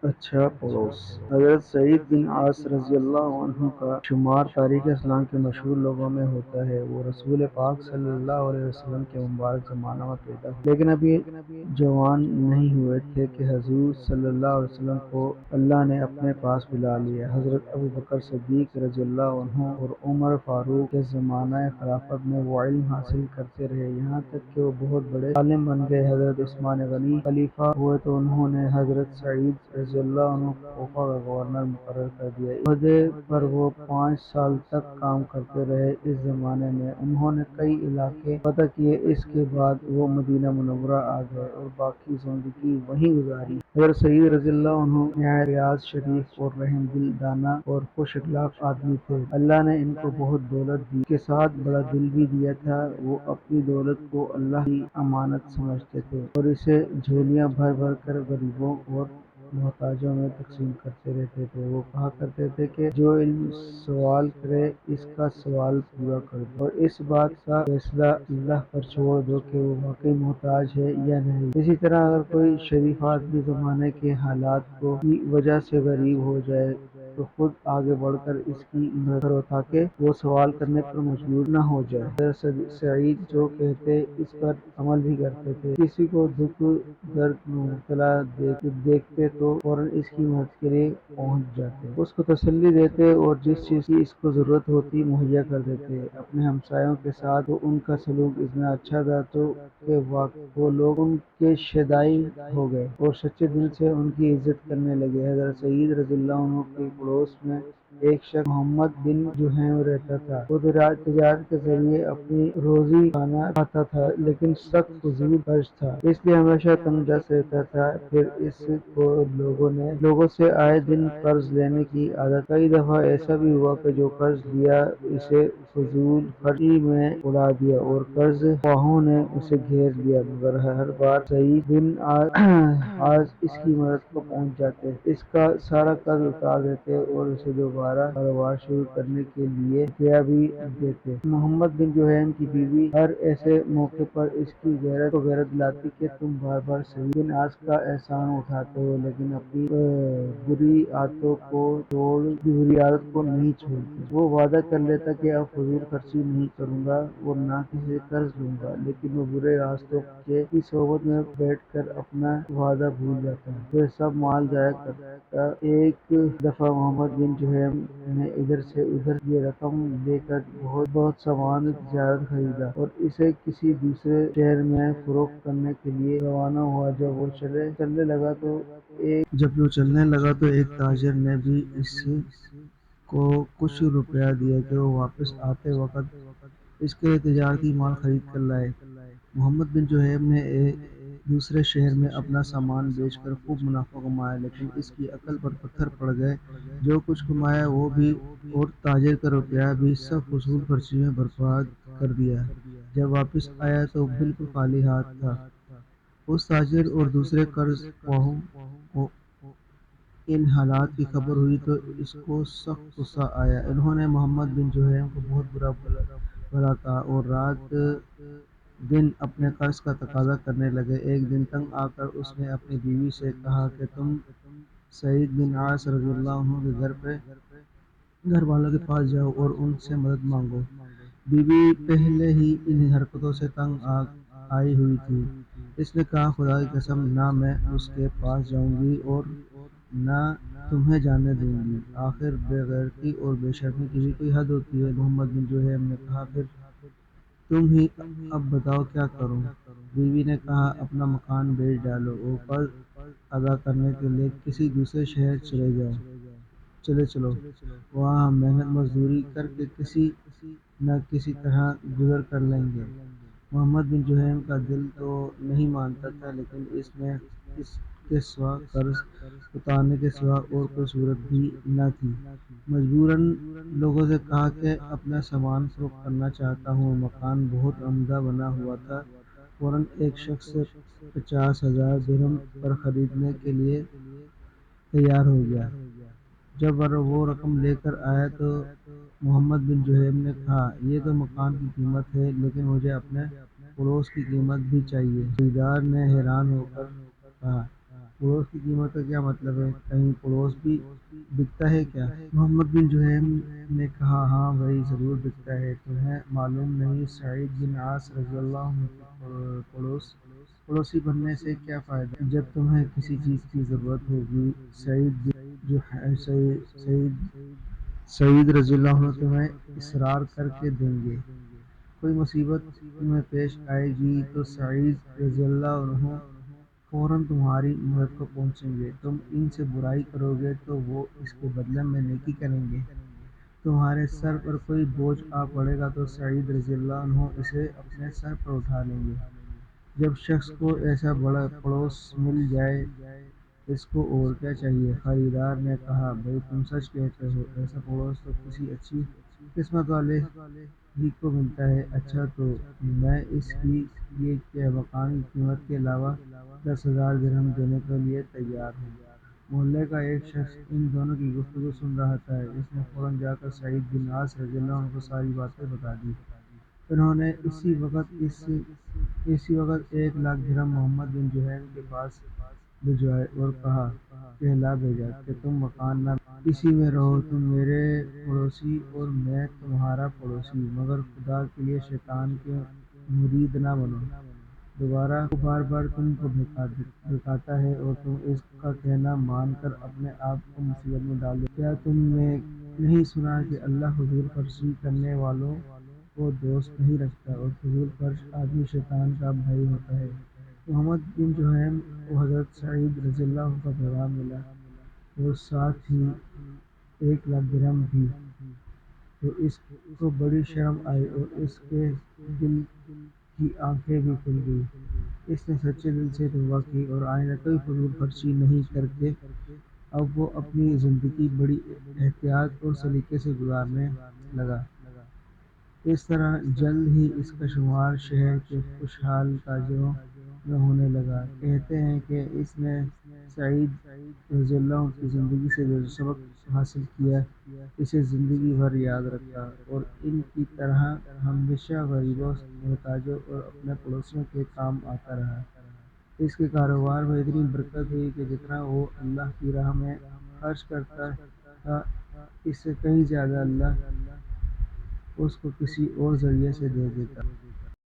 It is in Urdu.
اچھا پڑوس حضرت سعید بن عاص رضی اللہ عنہ کا شمار تاریخ اسلام کے مشہور لوگوں میں ہوتا ہے۔ وہ رسول پاک صلی اللہ علیہ وسلم کے مبارک زمانہ میں پیدا ہوئے، لیکن ابھی جوان نہیں ہوئے تھے کہ حضور صلی اللہ علیہ وسلم کو اللہ نے اپنے پاس بلا لیا۔ حضرت ابوبکر صدیق رضی اللہ عنہ اور عمر فاروق کے زمانہ خلافت میں وہ علم حاصل کرتے رہے، یہاں تک کہ وہ بہت بڑے عالم بن گئے۔ حضرت عثمان غنی خلیفہ ہوئے تو انہوں نے حضرت سعید رضی اللہ عنہ کو کوفہ کا گورنر مقرر کر دیا۔ اس عہدے پر وہ 5 سال تک کام کرتے رہے۔ اس زمانے میں انہوں نے کئی علاقے فتح کیے۔ اس کے بعد وہ مدینہ منورہ آ گئے اور باقی زندگی وہیں گزاری۔ حضرت سعید رضی اللہ عنہ نہایت ریاض شریف اور رحم دل، دانا اور خوش اخلاق آدمی تھے۔ اللہ نے ان کو بہت دولت دی، اس کے ساتھ بڑا دل بھی دیا تھا۔ وہ اپنی دولت کو اللہ کی امانت سمجھتے تھے اور اسے جھولیاں بھر بھر کر غریبوں اور محتاجوں میں تقسیم کرتے رہتے تھے۔ وہ کہا کرتے تھے کہ جو علم سوال کرے اس کا سوال پورا کر دو، اور اس بات کا فیصلہ اللہ پر چھوڑ دو کہ وہ واقعی محتاج ہے یا نہیں۔ اسی طرح اگر کوئی شریف آدمی زمانے کے حالات کی وجہ سے غریب ہو جائے تو خود آگے بڑھ کر اس کی مدد کرو تاکہ وہ سوال کرنے پر مجبور نہ ہو جائے۔ حضرت سعید جو کہتے اس پر عمل بھی کرتے تھے۔ کسی کو دکھ درد میں مبتلا دیکھتے تو فوراً اس کی مدد کے لیے پہنچ جاتے، اس کو تسلی دیتے اور جس چیز کی اس کو ضرورت ہوتی مہیا کر دیتے۔ اپنے ہمسایوں کے ساتھ تو ان کا سلوک اتنا اچھا تھا کہ وہ لوگ ان کے شیدائی ہو گئے اور سچے دل سے ان کی عزت کرنے لگے۔ حضرت سعید رضی اللہ عنہ کے پڑوس میں ایک شخص محمد بن جحیم رہتا تھا۔ وہ تجارت کے ذریعے اپنی روزی کھاتا تھا، لیکن سخت فضول خرچ تھا، اس لیے ہمیشہ تنگ دست رہتا تھا۔ پھر اس کو لوگوں سے آئے دن قرض لینے کی عادت۔ کئی دفعہ ایسا بھی ہوا کہ جو قرض لیا اسے فضول خرچی میں اڑا دیا اور قرض خواہوں نے اسے گھیر لیا، مگر ہر بار سعید بن عاص اس کی مدد کو پہنچ جاتے، اس کا سارا قرض اتار دیتے اور اسے دوبارہ کاروبار شروع کرنے کے لیے روپیہ بھی دیتے۔ محمد بن جحیم کی بیوی ہر ایسے موقع پر اس کی غیرت دلاتی کہ تم بار بار سعید بن عاص کا احسان اٹھاتے ہو لیکن اپنی بری عادت کو نہیں چھوڑتے۔ وہ وعدہ کر لیتا کہ اب فضول خرچی نہیں کروں گا اور نہ کسی سے قرض لوں گا، لیکن وہ برے راستوں کی صحبت میں بیٹھ کر اپنا وعدہ بھول جاتا، پھر سب مال ضائع کرتا۔ ایک دفعہ محمد بن جحیم نے ادھر سے ادھر یہ رقم لے کر بہت سامان تجارت خریدا اور اسے کسی دوسرے شہر میں فروخت کرنے کے لیے روانہ ہوا۔ جب وہ چلنے لگا تو ایک تاجر نے بھی اس کو کچھ روپیہ دیا کہ وہ واپس آتے وقت اس کے لیے تجارتی مال خرید کر لائے۔ محمد بن جحیم نے دوسرے شہر میں اپنا سامان بیچ کر خوب منافع کمایا، لیکن اس کی عقل پر پتھر پڑ گئے۔ جو کچھ کمایا وہ بھی اور تاجر کا روپیہ بھی سب فضول خرچی میں برباد کر دیا۔ جب واپس آیا تو بالکل خالی ہاتھ تھا۔ اس تاجر اور دوسرے قرض خواہوں کو ان حالات کی خبر ہوئی تو اس کو سخت غصہ آیا۔ انہوں نے محمد بن جحیم کو بہت برا بھلا کہا اور رات دن اپنے قرض کا تقاضا کرنے لگے۔ ایک دن تنگ آ کر اس نے اپنی بیوی سے کہا کہ تم سعید بن عاص رضی اللہ عنہ کے گھر والوں کے پاس جاؤ اور ان سے مدد مانگو۔ بیوی پہلے ہی ان حرکتوں سے تنگ آئی ہوئی تھی۔ اس نے کہا خدا کی قسم نہ میں اس کے پاس جاؤں گی اور نہ تمہیں جانے دوں گی، آخر بے غیرتی اور بے شرمی کی بھی کوئی حد ہوتی ہے۔ محمد بن جحیم نے کہا پھر تم ہی اب بتاؤ کیا کروں؟ بیوی نے کہا اپنا مکان بیچ ڈالو اور قرض ادا کرنے کے لیے کسی دوسرے شہر چلے چلو، وہاں ہم محنت مزدوری کر کے کسی نہ کسی طرح گزر کر لیں گے۔ محمد بن جحیم کا دل تو نہیں مانتا تھا، لیکن اس میں اس کے سوا قرض اتارنے کے سوا اور کوئی صورت بھی نہ تھی۔ مجبوراً لوگوں سے کہا کہ اپنا سامان فروخت کرنا چاہتا ہوں۔ مکان بہت عمدہ بنا ہوا تھا۔ فوراً ایک شخص 50,000 درہم پر خریدنے کے لیے تیار ہو گیا۔ جب وہ رقم لے کر آیا تو محمد بن جحیم نے کہا یہ تو مکان کی قیمت ہے، لیکن مجھے اپنے پڑوس کی قیمت بھی چاہیے۔ خریدار نے حیران ہو کر کہا پڑوس کی قیمت کا کیا مطلب ہے؟ کہیں پڑوس بھی بکتا ہے کیا؟ محمد بن جوہیم نے کہا ہاں بھائی ضرور بکتا ہے، تمہیں معلوم نہیں سعید بن عاص رضی اللہ عنہ کی پڑوسی بننے سے کیا فائدہ؟ جب تمہیں کسی چیز کی ضرورت ہوگی سعید رضی اللہ عنہ تمہیں اصرار کر کے دیں گے۔ کوئی مصیبت تمہیں پیش آئے گی تو سعید رضی اللہ عنہ فوراً تمہاری مدد کو پہنچیں گے۔ تم ان سے برائی کرو گے تو وہ اس کے بدلے میں نیکی کریں گے۔ تمہارے سر پر کوئی بوجھ آ پڑے گا تو سعید رضی اللہ عنہ اسے اپنے سر پر اٹھا لیں گے۔ جب شخص کو ایسا بڑا پڑوس مل جائے اس کو اور کیا چاہیے؟ خریدار نے کہا بھائی تم سچ کہتے ہو، ایسا پڑوس تو کسی اچھی قسمت والے ہی کو ملتا ہے۔ اچھا تو میں اس کی یہ کہ مقامی قیمت کے علاوہ 10,000 درہم دینے کے لیے تیار ہوں۔ محلے کا ایک شخص ان دونوں کی گفتگو سن رہا تھا، اس نے فوراً جا کر سعید بن عاص رضی اللہ عنہ کو ساری باتیں بتا دی۔ انہوں نے اسی وقت 1,00,000 درہم محمد بن جوہیم کے پاس بھجوائے اور کہلا بھیجا کہ تم مکان نہ اسی میں رہو، تم میرے پڑوسی اور میں تمہارا پڑوسی، مگر خدا کے لیے شیطان کے مرید نہ بنو۔ دوبارہ وہ بار بار تم کو بہکاتا ہے اور تم اس کا کہنا مان کر اپنے آپ کو مصیبت میں ڈال دیتے ہو۔ کیا تم نے نہیں سنا کہ اللہ فضول خرچی کرنے والوں کو دوست نہیں رکھتا اور فضول خرچ آدمی شیطان کا بھائی ہوتا ہے؟ محمد بن جوہیم کو حضرت سعید رضی اللہ عنہ کا پیغام ملا اور ساتھ ہی 1,00,000 درہم بھی، تو اس کو بڑی شرم آئی اور اس کے دل کی آنکھیں بھی کھل گئی۔ اس نے سچے دل سے توبہ کی اور آئندہ کوئی فضول خرچی نہیں کرکے اب وہ اپنی زندگی بڑی احتیاط اور سلیقے سے گزارنے لگا۔ اس طرح جلد ہی اس کا شمار شہر کے خوشحال تاجروں میں ہونے لگا۔ کہتے ہیں کہ اس نے سعید رضی اللہ عنہ کی زندگی سے جو سبق حاصل کیا اسے زندگی بھر یاد رکھا اور ان کی طرح ہمیشہ غریبوں، محتاجوں اور اپنے پڑوسیوں کے کام آتا رہا۔ اس کے کاروبار میں اتنی برکت ہوئی کہ جتنا وہ اللہ کی راہ میں خرچ کرتا تھا اس سے کہیں زیادہ اللہ اس کو کسی اور ذریعے سے دے دیتا۔